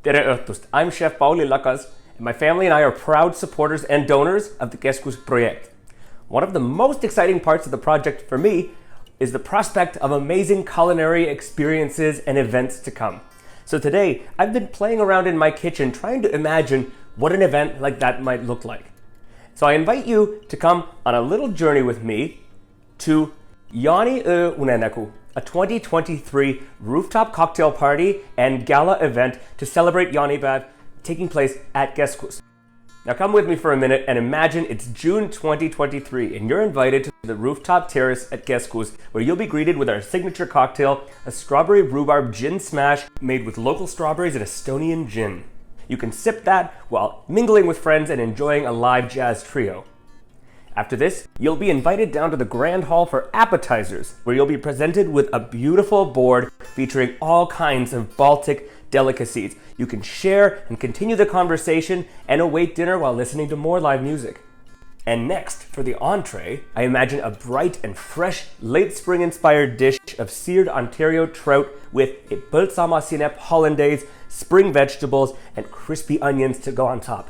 Tere õhtust. I'm Chef Paul Lillakas, and my family and I are proud supporters and donors of the KESKUS project. One of the most exciting parts of the project for me is the prospect of amazing culinary experiences and events to come. So today, I've been playing around in my kitchen trying to imagine what an event like that might look like. So I invite you to come on a little journey with me to Jani Unenaku, a 2023 rooftop cocktail party and gala event to celebrate Janipäev taking place at KESKUS. Now come with me for a minute and imagine it's June 2023 and you're invited to the rooftop terrace at KESKUS, where you'll be greeted with our signature cocktail, a strawberry rhubarb gin smash made with local strawberries and Estonian gin. You can sip that while mingling with friends and enjoying a live jazz trio. After this, you'll be invited down to the Grand Hall for appetizers, where you'll be presented with a beautiful board featuring all kinds of Baltic delicacies. You can share and continue the conversation and await dinner while listening to more live music. And next, for the entree, I imagine a bright and fresh, late spring-inspired dish of seared Ontario trout with a bulsama sinep hollandaise, spring vegetables, and crispy onions to go on top.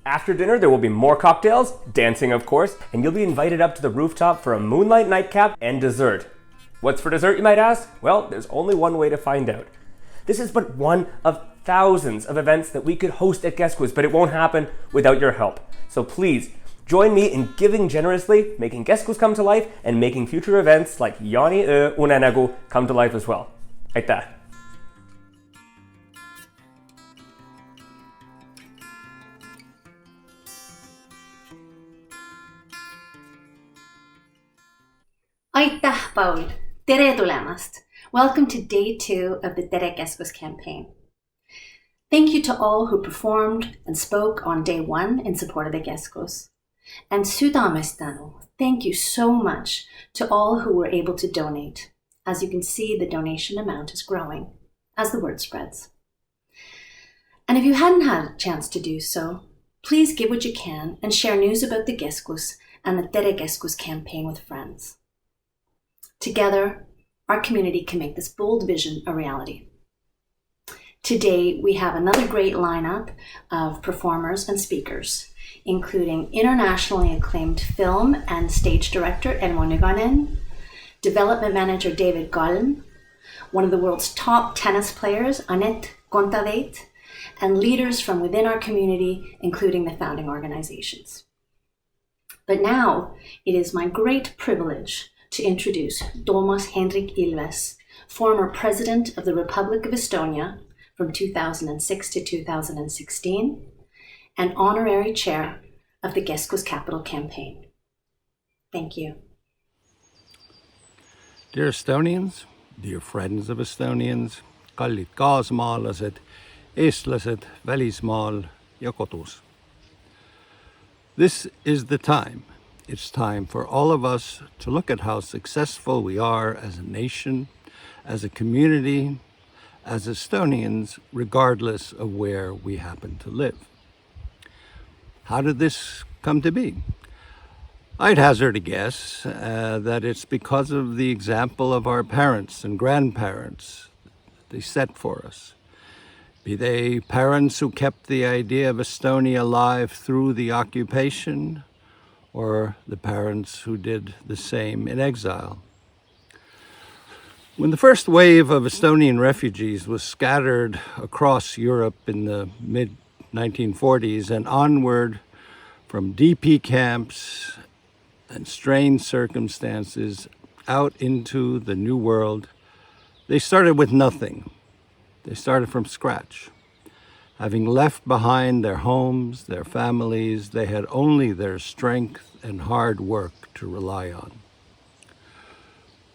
After dinner, there will be more cocktails, dancing of course, and you'll be invited up to the rooftop for a moonlight nightcap and dessert. What's for dessert, you might ask? Well, there's only one way to find out. This is but one of thousands of events that we could host at KESKUS, but it won't happen without your help. So please, join me in giving generously, making KESKUS come to life, and making future events like Jani Unenagu come to life as well. Aita. Aitäh, Paul! Tere tulemast! Welcome to day 2 of the Tere KESKUS campaign. Thank you to all who performed and spoke on day 1 in support of the KESKUS. And südamest tänu, thank you so much to all who were able to donate. As you can see, the donation amount is growing as the word spreads. And if you hadn't had a chance to do so, please give what you can and share news about the KESKUS and the Tere KESKUS campaign with friends. Together, our community can make this bold vision a reality. Today, we have another great lineup of performers and speakers, including internationally acclaimed film and stage director Elmo Nüganen, development manager David Golln, one of the world's top tennis players, Anett Kontaveit, and leaders from within our community, including the founding organizations. But now, it is my great privilege to introduce Toomas Hendrik Ilves, former President of the Republic of Estonia from 2006 to 2016, and Honorary Chair of the KESKUS Capital Campaign. Thank you. Dear Estonians, dear friends of Estonians, kallid kaasmaalased, eestlased, välismaal ja kodus. This is the time. It's time for all of us to look at how successful we are as a nation, as a community, as Estonians, regardless of where we happen to live. How did this come to be? I'd hazard a guess that it's because of the example of our parents and grandparents they set for us. Be they parents who kept the idea of Estonia alive through the occupation, or the parents who did the same in exile. When the first wave of Estonian refugees was scattered across Europe in the mid-1940s and onward from DP camps and strained circumstances out into the new world, they started with nothing. They started from scratch. Having left behind their homes, their families, they had only their strength and hard work to rely on.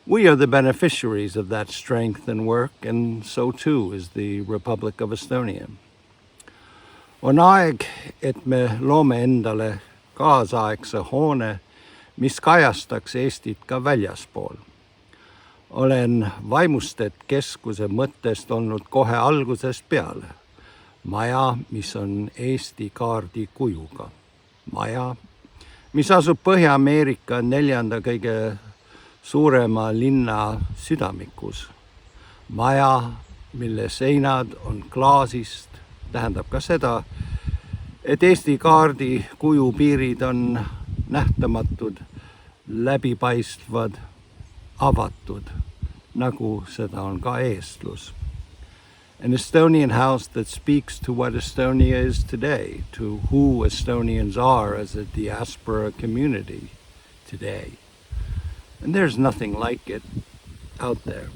We are the beneficiaries of that strength and work, and so too is the Republic of Estonia. On aeg, et me loome endale kaasaegse hoone, mis kajastaks Eestit ka väljaspool. Olen Vaimustet keskuse mõttest olnud kohe algusest peale. Maja, mis on Eesti kaardi kujuga. Maja, mis asub Põhja-Ameerika 4. kõige suurema linna südamikus. Maja, mille seinad on klaasist, tähendab ka seda, et Eesti kaardi kujupiirid on nähtamatud, läbipaistvad, avatud, nagu seda on ka eestlus. An Estonian house that speaks to what Estonia is today, to who Estonians are as a diaspora community today. And there's nothing like it out there.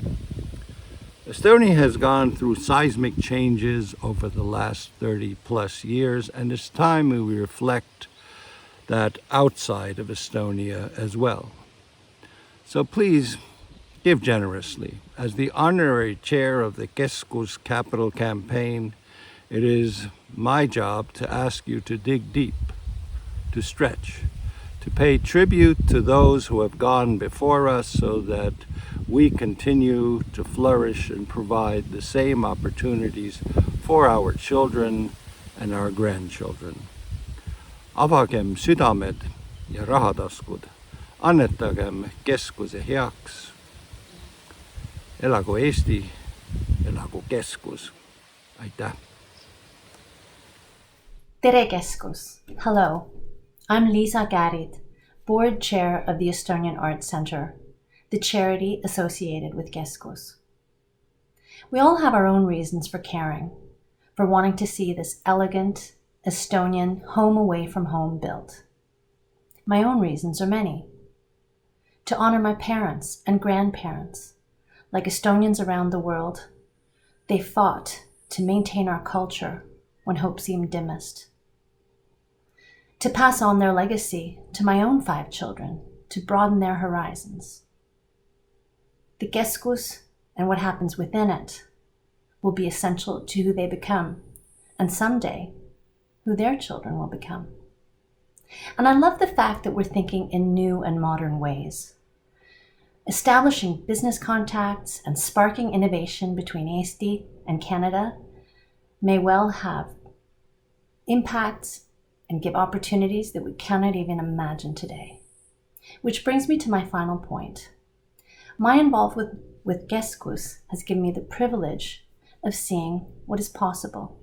Estonia has gone through seismic changes over the last 30 plus years, and it's time we reflect that outside of Estonia as well. So please give generously. As the honorary chair of the KESKUS capital campaign, it is my job to ask you to dig deep, to stretch, to pay tribute to those who have gone before us so that we continue to flourish and provide the same opportunities for our children and our grandchildren. Avagem südamed ja rahataskud, annetagem keskuse heaks. Elagu Eesti, elagu keskus. Aitäh. Tere KESKUS. Hello, I'm Liisa Käärid, board chair of the Estonian Arts Center, the charity associated with KESKUS. We all have our own reasons for caring, for wanting to see this elegant Estonian home away from home built. My own reasons are many. To honor my parents and grandparents, like Estonians around the world, they fought to maintain our culture when hope seemed dimmest. To pass on their legacy to my own 5 children, to broaden their horizons. The KESKUS and what happens within it will be essential to who they become, and someday, who their children will become. And I love the fact that we're thinking in new and modern ways. Establishing business contacts and sparking innovation between Eesti and Canada may well have impacts and give opportunities that we cannot even imagine today. Which brings me to my final point. My involvement with KESKUS has given me the privilege of seeing what is possible.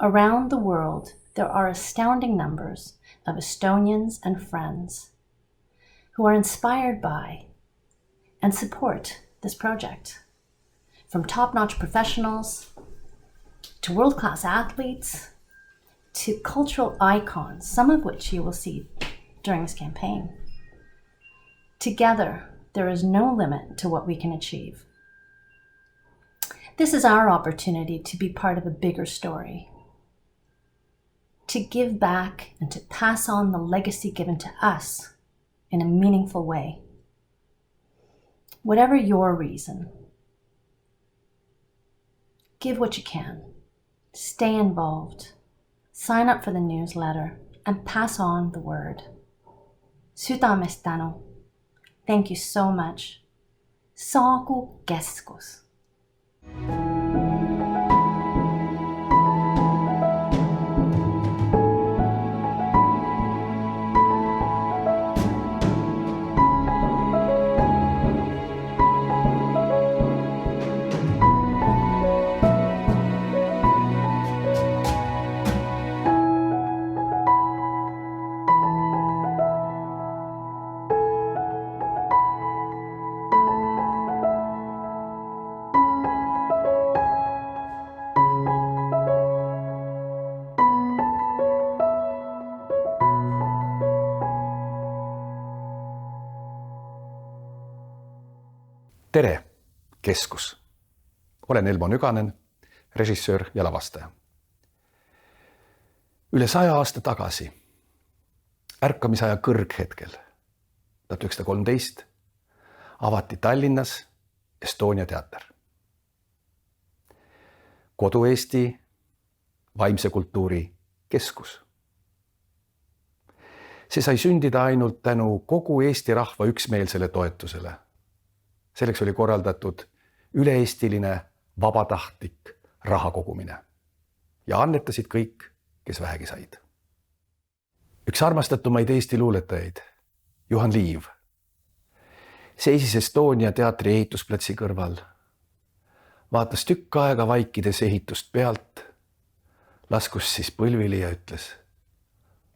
Around the world, there are astounding numbers of Estonians and friends who are inspired by and support this project. From top-notch professionals to world-class athletes to cultural icons, some of which you will see during this campaign. Together, there is no limit to what we can achieve. This is our opportunity to be part of a bigger story, to give back and to pass on the legacy given to us in a meaningful way. Whatever your reason, give what you can, stay involved, sign up for the newsletter, and pass on the word. Südamest tänu. Thank you so much. Saagu KESKUS. Tere, KESKUS. Olen Elmo Nüganen, režissöör ja lavastaja. Üle 100 aasta tagasi, ärkamisaja kõrghetkel, 1913, avati Tallinnas Estonia teater. Kodu Eesti vaimse kultuuri keskus. See sai sündida ainult tänu kogu Eesti rahva üksmeelsele toetusele. Selleks oli korraldatud üle-eestiline vabatahtlik raha kogumine ja annetasid kõik, kes vähegi said. Üks armastatumaid Eesti luuletajaid, Juhan Liiv, seisis Estonia teatri ehitusplatsi kõrval, vaatas tükk aega vaikides ehitust pealt, laskus siis põlvili ja ütles: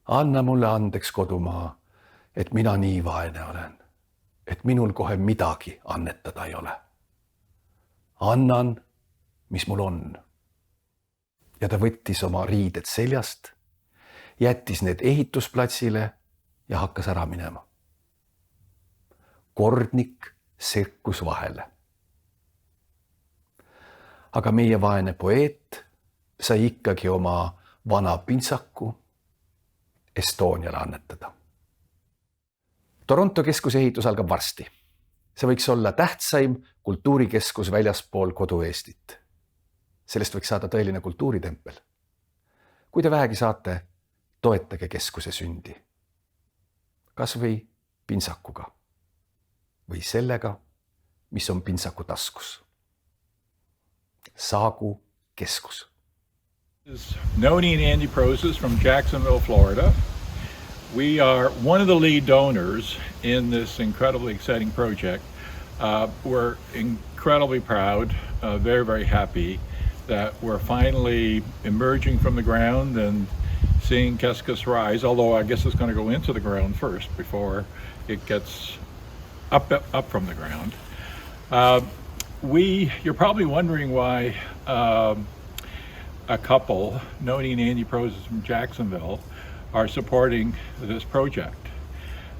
anna mulle andeks kodumaa, et mina nii vaene olen, et minul kohe midagi annetada ei ole. Annan, mis mul on. Ja ta võttis oma riided seljast, jättis need ehitusplatsile ja hakkas ära minema. Kordnik sekkus vahele. Aga meie vaene poeet sai ikkagi oma vana pintsaku Estoniale annetada. Toronto keskuse ehitus algab varsti. See võiks olla tähtsaim kultuurikeskus väljaspool kodu Eestit. Sellest võiks saada tõeline kultuuritempel. Kui te vähegi saate, toetage keskuse sündi. Kas või pintsakuga või sellega, mis on pintsaku taskus. Saagu keskus. Nonie and Andy Prozes from Jacksonville, Florida. We are one of the lead donors in this incredibly exciting project. We're incredibly proud, very, very happy that we're finally emerging from the ground and seeing KESKUS rise, although I guess it's going to go into the ground first before it gets up from the ground. You're probably wondering why a couple, Nonie and Andy Prozes from Jacksonville, are supporting this project.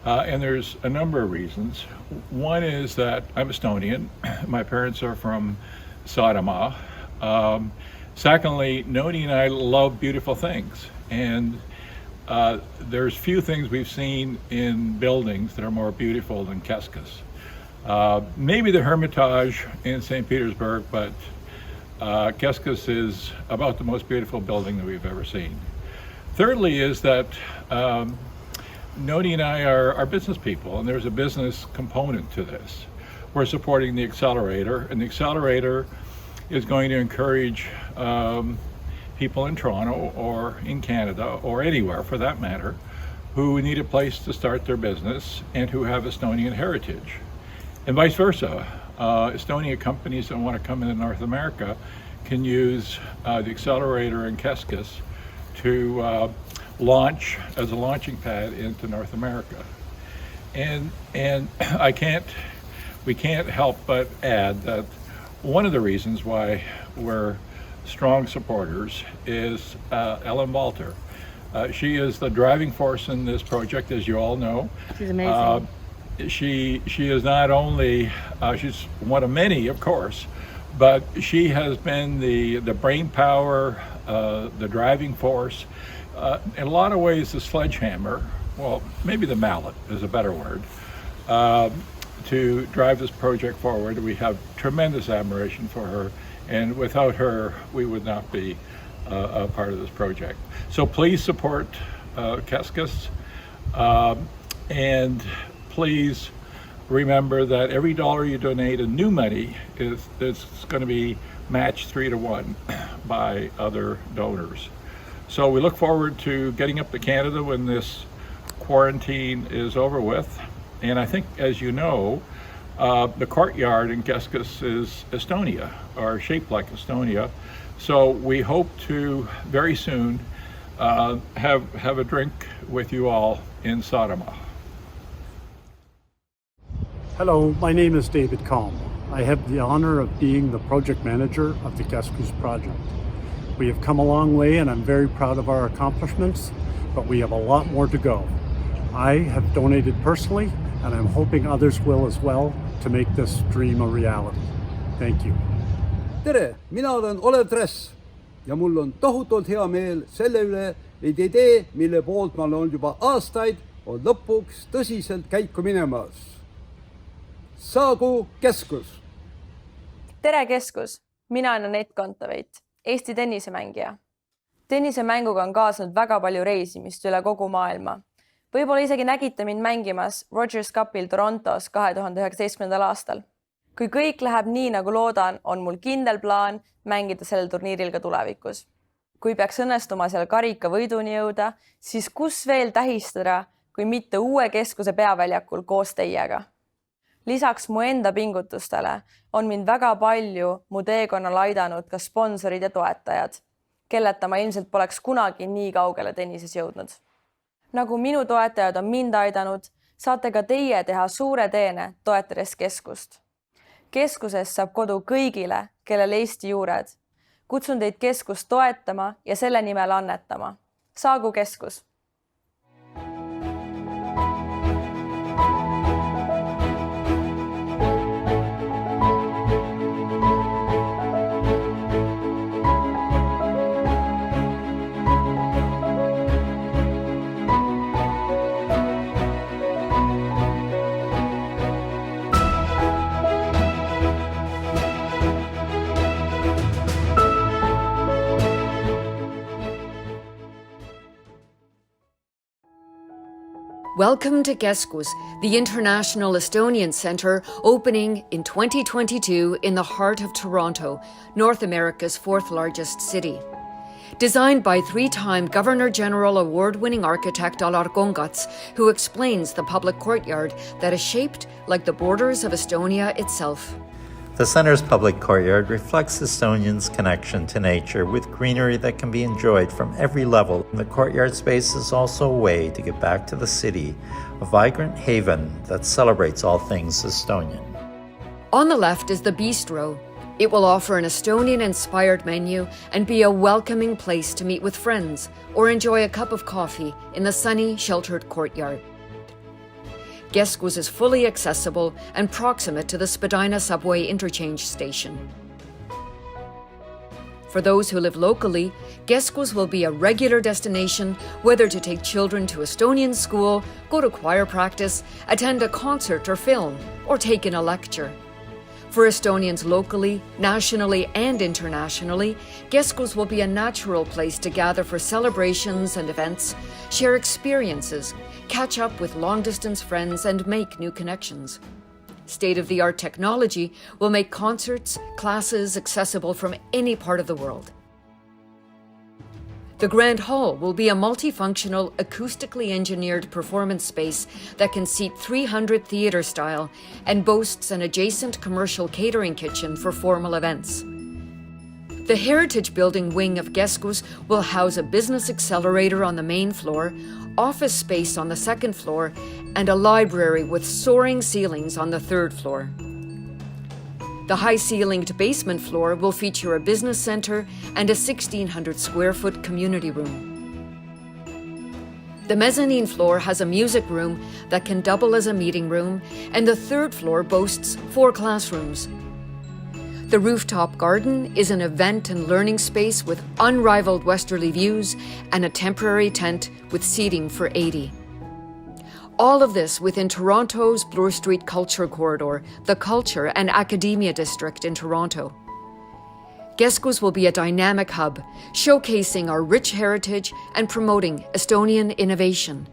And there's a number of reasons. One is that I'm Estonian. My parents are from Saaremaa. Secondly, Nonie and I love beautiful things. And there's few things we've seen in buildings that are more beautiful than KESKUS. Maybe the Hermitage in St. Petersburg, but KESKUS is about the most beautiful building that we've ever seen. Thirdly is that Nonie and I are business people, and there's a business component to this. We're supporting the accelerator, and the accelerator is going to encourage people in Toronto or in Canada or anywhere for that matter who need a place to start their business and who have Estonian heritage. And vice versa. Estonia companies that want to come into North America can use the accelerator in KESKUS to launch as a launching pad into North America. And we can't help but add that one of the reasons why we're strong supporters is Ellen Valter. She is the driving force in this project, as you all know. She's amazing. She is not only, she's one of many, of course, but she has been the brain power, the driving force, in a lot of ways the sledgehammer, well, maybe the mallet is a better word, to drive this project forward. We have tremendous admiration for her, and without her, we would not be a part of this project. So please support KESKUS, and please remember that every dollar you donate in new money is going to be matched 3-1 by other donors. So we look forward to getting up to Canada when this quarantine is over with. And I think, as you know, the courtyard in KESKUS is Estonia, or shaped like Estonia. So we hope to very soon have a drink with you all in Saaremaa. Hello, my name is David Kalm. I have the honor of being the project manager of the KESKUS project. We have come a long way and I'm very proud of our accomplishments, but we have a lot more to go. I have donated personally and I'm hoping others will as well to make this dream a reality. Thank you. Tere, mina olen Olev Tress ja mul on tohutult hea meel selle üle, et idee, mille poolt ma olen juba aastaid, on lõpuks tõsiselt käiku minemas. Saagu KESKUS! Tere KESKUS! Mina olen Anett Kontaveit, Eesti tennisemängija. Tennisemänguga on kaasnud väga palju reisimist üle kogu maailma. Võib-olla isegi nägite mind mängimas Rogers Cupil Torontos 2019. aastal. Kui kõik läheb nii, nagu loodan, on mul kindel plaan mängida sellel turniiril ka tulevikus. Kui peaks õnnestuma seal karika võiduni jõuda, siis kus veel tähistada, kui mitte uue keskuse peaväljakul koos teiega. Lisaks mu enda pingutustele on mind väga palju mu teekonnal aidanud ka sponsorid ja toetajad. kelleta ma ilmselt poleks kunagi nii kaugele tennises jõudnud. Nagu minu toetajad on mind aidanud, saate ka teie teha suure teene toetades keskust. Keskusest saab kodu kõigile, kellel Eesti juured. Kutsun teid keskust toetama ja selle nimel annetama. Saagu keskus! Welcome to KESKUS, the International Estonian Centre opening in 2022 in the heart of Toronto, North America's fourth largest city. Designed by three-time Governor-General award-winning architect Alar Kongats, who explains the public courtyard that is shaped like the borders of Estonia itself. The center's public courtyard reflects Estonians' connection to nature with greenery that can be enjoyed from every level. The courtyard space is also a way to give back to the city, a vibrant haven that celebrates all things Estonian. On the left is the bistro. It will offer an Estonian-inspired menu and be a welcoming place to meet with friends or enjoy a cup of coffee in the sunny, sheltered courtyard. KESKUS is fully accessible and proximate to the Spadina subway interchange station. For those who live locally, KESKUS will be a regular destination, whether to take children to Estonian school, go to choir practice, attend a concert or film, or take in a lecture. For Estonians locally, nationally, and internationally, KESKUS will be a natural place to gather for celebrations and events, share experiences, catch up with long-distance friends, and make new connections. State-of-the-art technology will make concerts, classes accessible from any part of the world. The Grand Hall will be a multifunctional, acoustically engineered performance space that can seat 300 theatre style and boasts an adjacent commercial catering kitchen for formal events. The Heritage Building wing of KESKUS will house a business accelerator on the main floor, office space on the second floor, and a library with soaring ceilings on the third floor. The high-ceilinged basement floor will feature a business center and a 1,600 square foot community room. The mezzanine floor has a music room that can double as a meeting room, and the third floor boasts 4 classrooms. The rooftop garden is an event and learning space with unrivaled westerly views and a temporary tent with seating for 80. All of this within Toronto's Bloor Street Culture Corridor, the Culture and Academia District in Toronto. KESKUS will be a dynamic hub, showcasing our rich heritage and promoting Estonian innovation.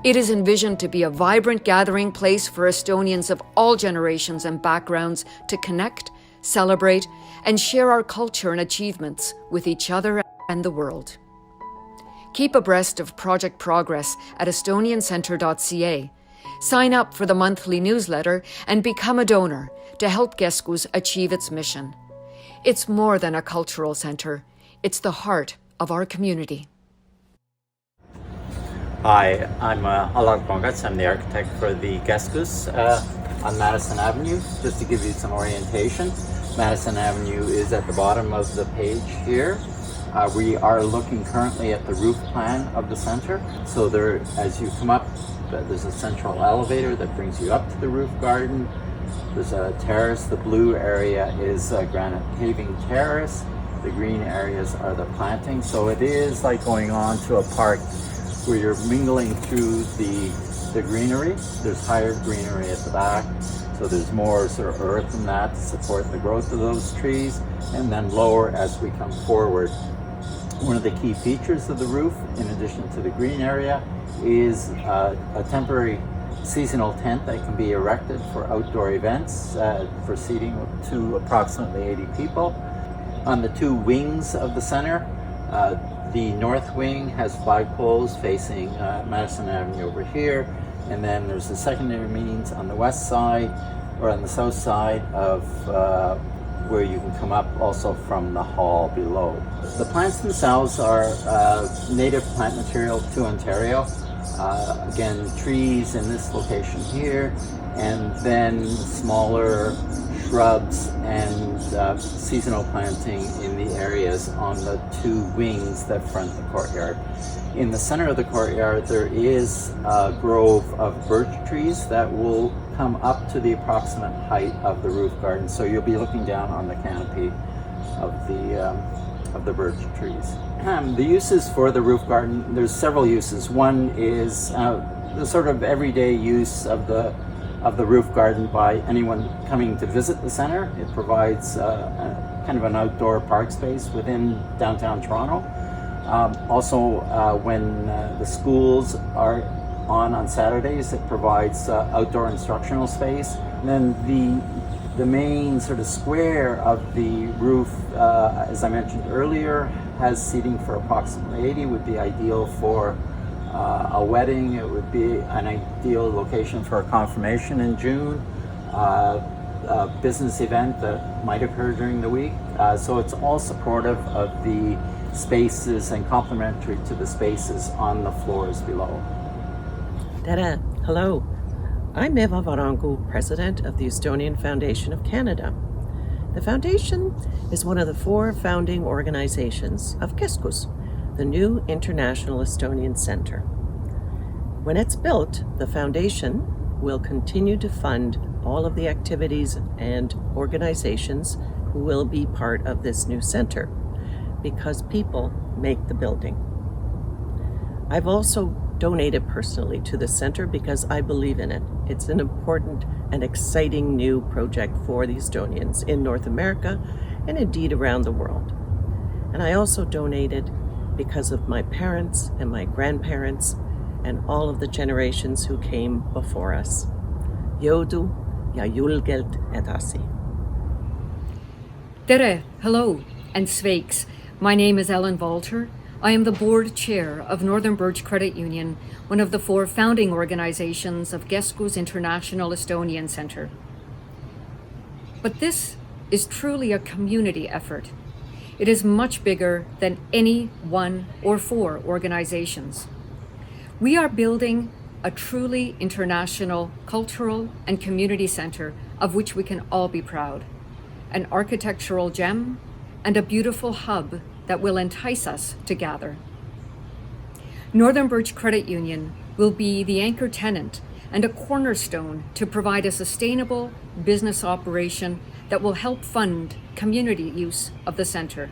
It is envisioned to be a vibrant gathering place for Estonians of all generations and backgrounds to connect, celebrate, and share our culture and achievements with each other and the world. Keep abreast of project progress at estoniancentre.ca. Sign up for the monthly newsletter and become a donor to help KESKUS achieve its mission. It's more than a cultural centre. It's the heart of our community. Hi, I'm Alar Kongats. I'm the architect for the KESKUS on Madison Avenue. Just to give you some orientation, Madison Avenue is at the bottom of the page here. We are looking currently at the roof plan of the center. So there, as you come up, there's a central elevator that brings you up to the roof garden. There's a terrace. The blue area is granite paving terrace. The green areas are the planting. So it is like going on to a park where you're mingling through the greenery. There's higher greenery at the back. So there's more sort of earth and that to support the growth of those trees. And then lower as we come forward. One of the key features of the roof, in addition to the green area, is a temporary seasonal tent that can be erected for outdoor events for seating to approximately 80 people. On the 2 wings of the center, the north wing has flagpoles facing Madison Avenue over here, and then there's the secondary means on the west side, or on the south side of where you can come up also from the hall below. The plants themselves are native plant material to Ontario. Again, trees in this location here, and then smaller shrubs and seasonal planting in the areas on the two wings that front the courtyard. In the center of the courtyard, there is a grove of birch trees that will come up to the approximate height of the roof garden. So you'll be looking down on the canopy of the birch trees. The uses for the roof garden, there's several uses. One is the sort of everyday use of the roof garden by anyone coming to visit the center. It provides kind of an outdoor park space within downtown Toronto. Also, when the schools are on Saturdays, it provides outdoor instructional space. And then the main sort of square of the roof, as I mentioned earlier, has seating for approximately 80, would be ideal for a wedding. It would be an ideal location for a confirmation in June, a business event that might occur during the week. So it's all supportive of the spaces and complementary to the spaces on the floors below. Tere, hello. I'm Eva Varangu, president of the Estonian Foundation of Canada. The foundation is one of the 4 founding organizations of KESKUS, the new International Estonian Center. When it's built, the foundation will continue to fund all of the activities and organizations who will be part of this new center, because people make the building. I've also donated personally to the center because I believe in it. It's an important and exciting new project for the Estonians in North America and indeed around the world. And I also donated because of my parents and my grandparents and all of the generations who came before us. Jõudu ja julgelt edasi. Tere, hello, and sveiks. My name is Ellen Valter. I am the board chair of Northern Birch Credit Union, one of the 4 founding organizations of KESKUS International Estonian Center. But this is truly a community effort. It is much bigger than any 1 or 4 organizations. We are building a truly international cultural and community center of which we can all be proud. An architectural gem and a beautiful hub that will entice us to gather. Northern Birch Credit Union will be the anchor tenant and a cornerstone to provide a sustainable business operation that will help fund community use of the center.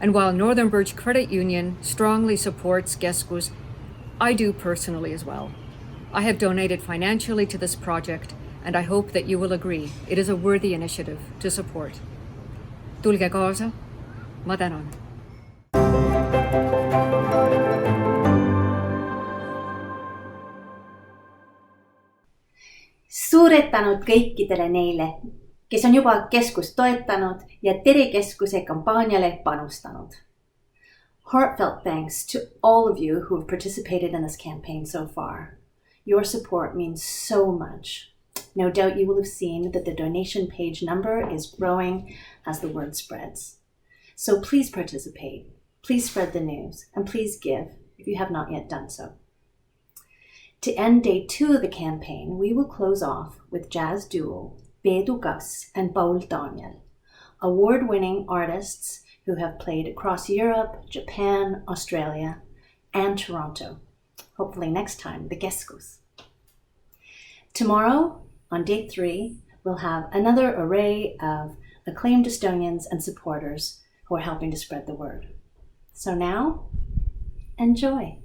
And while Northern Birch Credit Union strongly supports KESKUS, I do personally as well. I have donated financially to this project, and I hope that you will agree it is a worthy initiative to support. Tulge kaasa. Ma tänan. Suured tänud kõikidele neile, kes on juba keskust toetanud ja Tere keskuse kampaaniale panustanud. Heartfelt thanks to all of you who have participated in this campaign so far. Your support means so much. No doubt you will have seen that the donation page number is growing as the word spreads. So please participate, please spread the news, and please give if you have not yet done so. To end day 2 of the campaign, we will close off with jazz duo Peedu Kass and Paul Daniel, award-winning artists who have played across Europe, Japan, Australia, and Toronto. Hopefully next time, the KESKUS. Tomorrow, on day 3, we'll have another array of acclaimed Estonians and supporters who are helping to spread the word. So now, enjoy.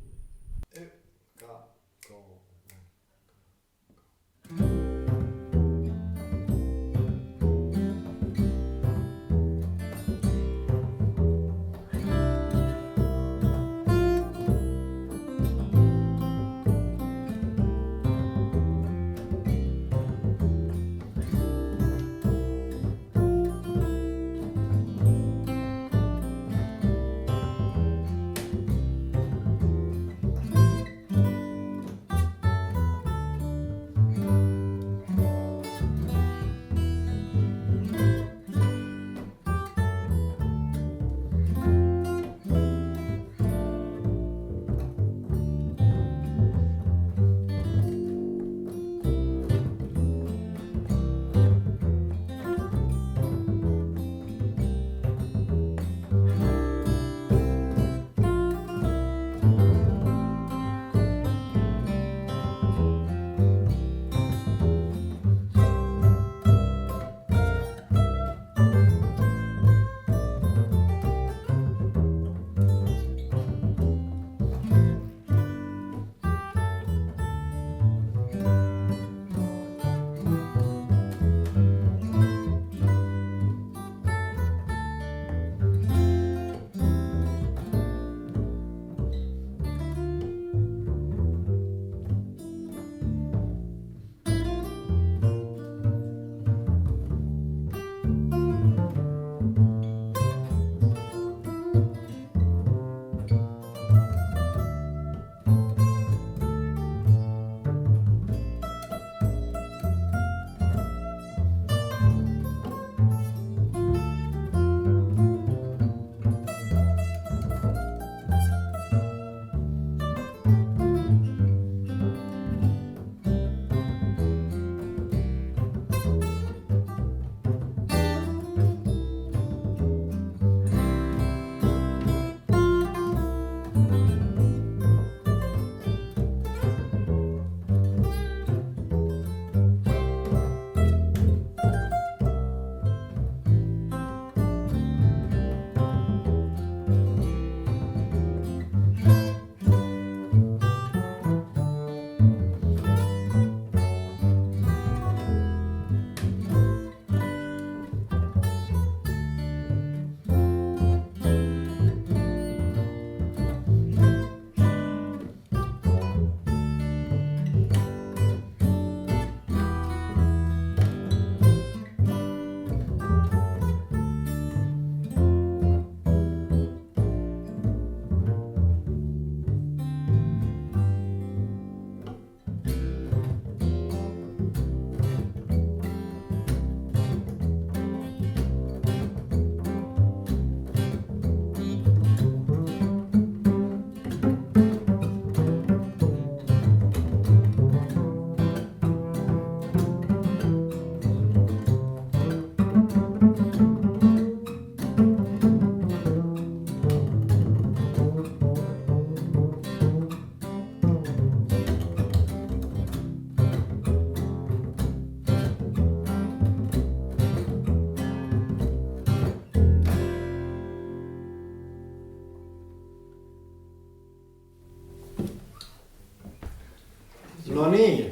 No nii,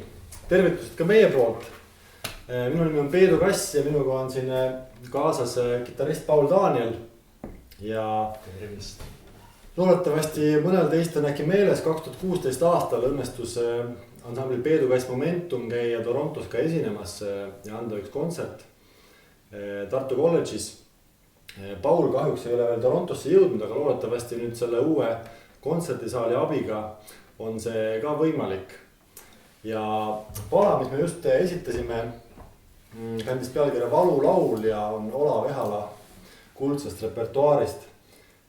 tervitused ka meie poolt. Minu nimi on Peedu Kass ja minuga on siin kaasas kitarrist Paul Daniel. Ja loodetavasti mõnel teist on äkki meeles 2016 aastal õnnestus ansambli Peedu Kass Momentum käia Torontos ka esinemas ja anda üks kontsert Tartu kolledžis. Paul kahjuks ei ole veel Torontosse jõudnud, aga loodetavasti nüüd selle uue kontserdisaali abiga on see ka võimalik. Ja pala, mis me just esitasime, kandis pealkirja Valulaul ja on Olav Ehala kuldsest repertuaarist.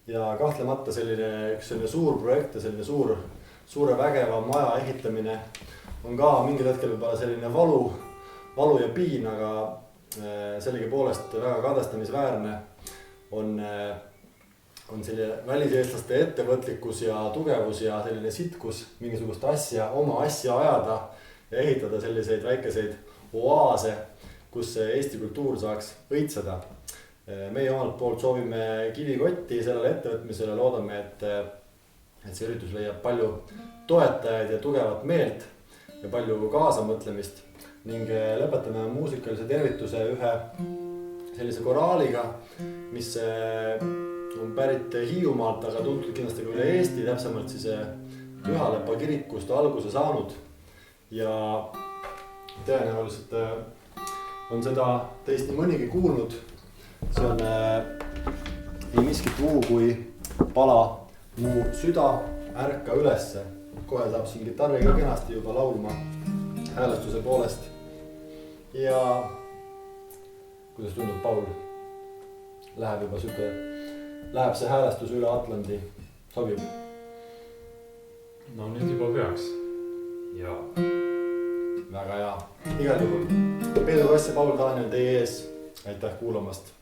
Ja kahtlemata üks selline suur projekt ja selline suure vägeva maja ehitamine on ka mingil hetkel juba selline valu ja piin, aga sellegi poolest väga kadestamisväärne on selline väliseestlaste ettevõtlikkus ja tugevus ja selline sitkus mingisugust oma asja ajada ja ehitada selliseid väikeseid oaase, kus Eesti kultuur saaks õitseda. Meie omalt poolt soovime kivikotti sellele ettevõtmisele, loodame, et see üritus leiab palju toetajaid ja tugevat meelt ja palju kaasamõtlemist ning lõpetame muusikalise tervituse ühe sellise koraaliga, mis on pärit Hiiumaalt, aga tuntud kindlasti ka üle Eesti, täpsemalt siis Pühalepa kirikust alguse saanud. Ja tõenäoliselt on seda teist nii mõnigi kuulnud. See on ei miskit muu kui pala Mu süda ärka ülesse. Kohe saab siin gitarri ka kenasti juba laulma häälestuse poolest. Ja kuidas tundub, Paul? Läheb see häälestus üle Atlandi, sobib? No nüüd juba peaks. Ja. Väga hea. Igal juhul Peedu Kass ja Paul Daniel teie ees. Aitäh kuulamast.